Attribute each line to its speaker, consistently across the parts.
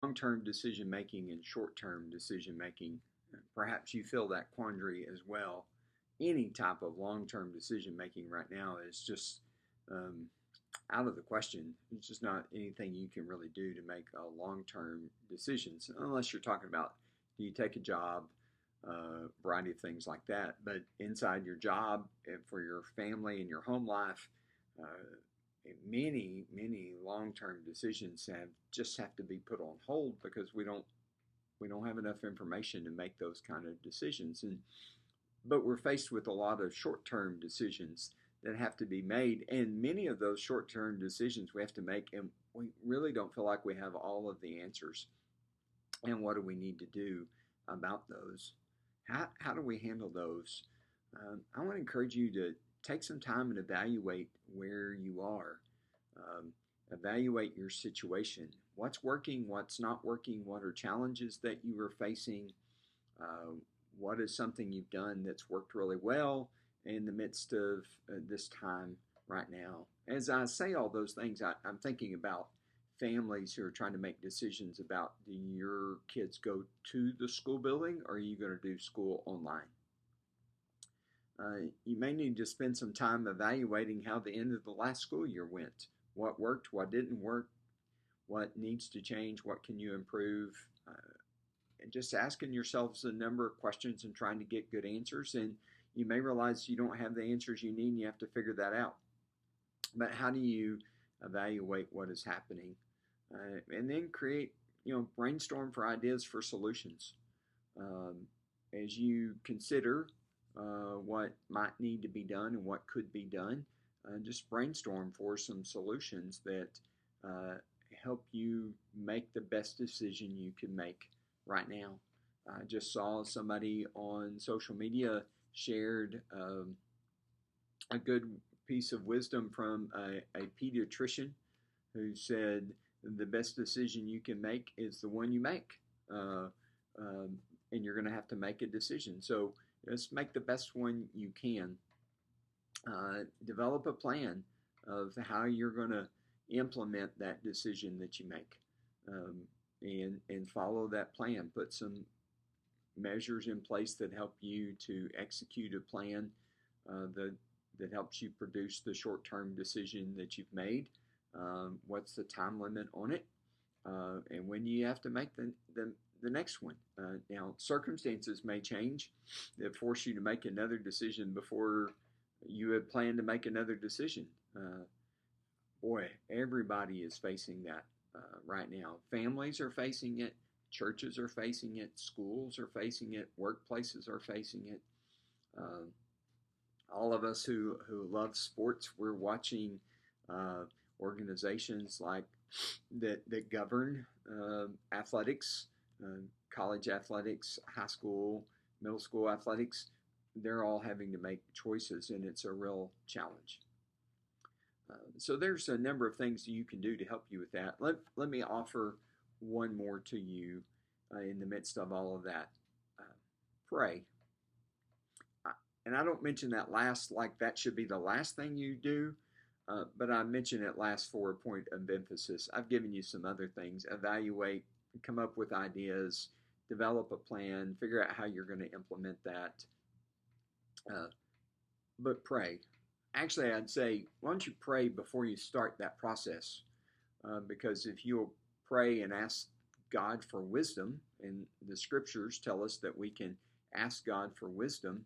Speaker 1: long-term decision making and short-term decision making. Perhaps you feel that quandary as well. Any type of long-term decision making right now is just um, out of the question. It's just not anything you can really do to make a long-term decisions, unless you're talking about do you take a job, variety of things like that. But inside your job and for your family and your home life, uh, many long-term decisions have to be put on hold because we don't have enough information to make those kind of decisions. And but we're faced with a lot of short-term decisions that have to be made, and many of those short-term decisions we have to make, and we really don't feel like we have all of the answers. And what do we need to do about those? How do we handle those? I want to encourage you to take some time and evaluate where you are. Um, Evaluate your situation. What's working? What's not working? What are challenges that you are facing? Uh, what is something you've done that's worked really well in the midst of this time right now? As I say all those things, I'm thinking about families who are trying to make decisions about do your kids go to the school building or are you going to do school online? You may need to spend some time evaluating how the end of the last school year went. What worked, what didn't work, what needs to change, what can you improve, and just asking yourselves a number of questions and trying to get good answers. And you may realize you don't have the answers you need and you have to figure that out. But how do you evaluate what is happening? And then create, brainstorm for ideas for solutions. Um, as you consider what might need to be done and what could be done, just brainstorm for some solutions that uh, help you make the best decision you can make right now. I just saw somebody on social media shared a good piece of wisdom from a pediatrician who said the best decision you can make is the one you make. Uh, um, and you're going to have to make a decision. So just make the best one you can. Develop a plan of how you're going to implement that decision that you make, and follow that plan. Put some measures in place that help you to execute a plan that helps you produce the short-term decision that you've made. What's the time limit on it? And when you have to make the next one. Now, circumstances may change that force you to make another decision before you had planned to make another decision. Boy, everybody is facing that right now. Families are facing it, churches are facing it, schools are facing it, workplaces are facing it. Uh, all of us who love sports, we're watching uh, organizations like that govern athletics, college athletics, high school, middle school athletics. They're all having to make choices, and it's a real challenge. So there's a number of things you can do to help you with that. Let me offer one more to you in the midst of all of that. Uh, Pray. And I don't mention that last like that should be the last thing you do, but I mention it last for a point of emphasis. I've given you some other things. Evaluate, come up with ideas, develop a plan, figure out how you're going to implement that. Uh, but pray. Actually, I'd say, why don't you pray before you start that process? Because if you'll pray and ask God for wisdom, and the scriptures tell us that we can ask God for wisdom,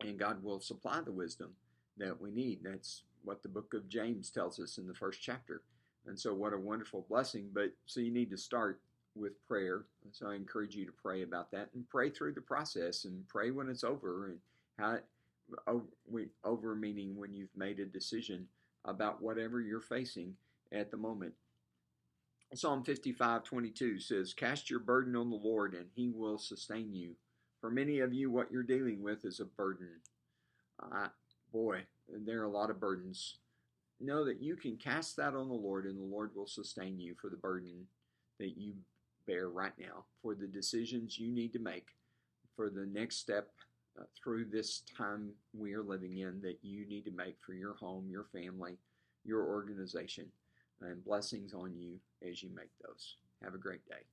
Speaker 1: and God will supply the wisdom that we need. That's what the book of James tells us in the first chapter. And so, what a wonderful blessing. But so, you need to start with prayer. So, I encourage you to pray about that and pray through the process and pray when it's over and how over meaning when you've made a decision about whatever you're facing at the moment. Psalm 55:22 says, "Cast your burden on the Lord, and He will sustain you." For many of you, what you're dealing with is a burden. Uh, Boy, there are a lot of burdens. Know that you can cast that on the Lord, and the Lord will sustain you for the burden that you bear right now, for the decisions you need to make, for the next step through this time we are living in that you need to make for your home, your family, your organization. and blessings on you as you make those. Have a great day.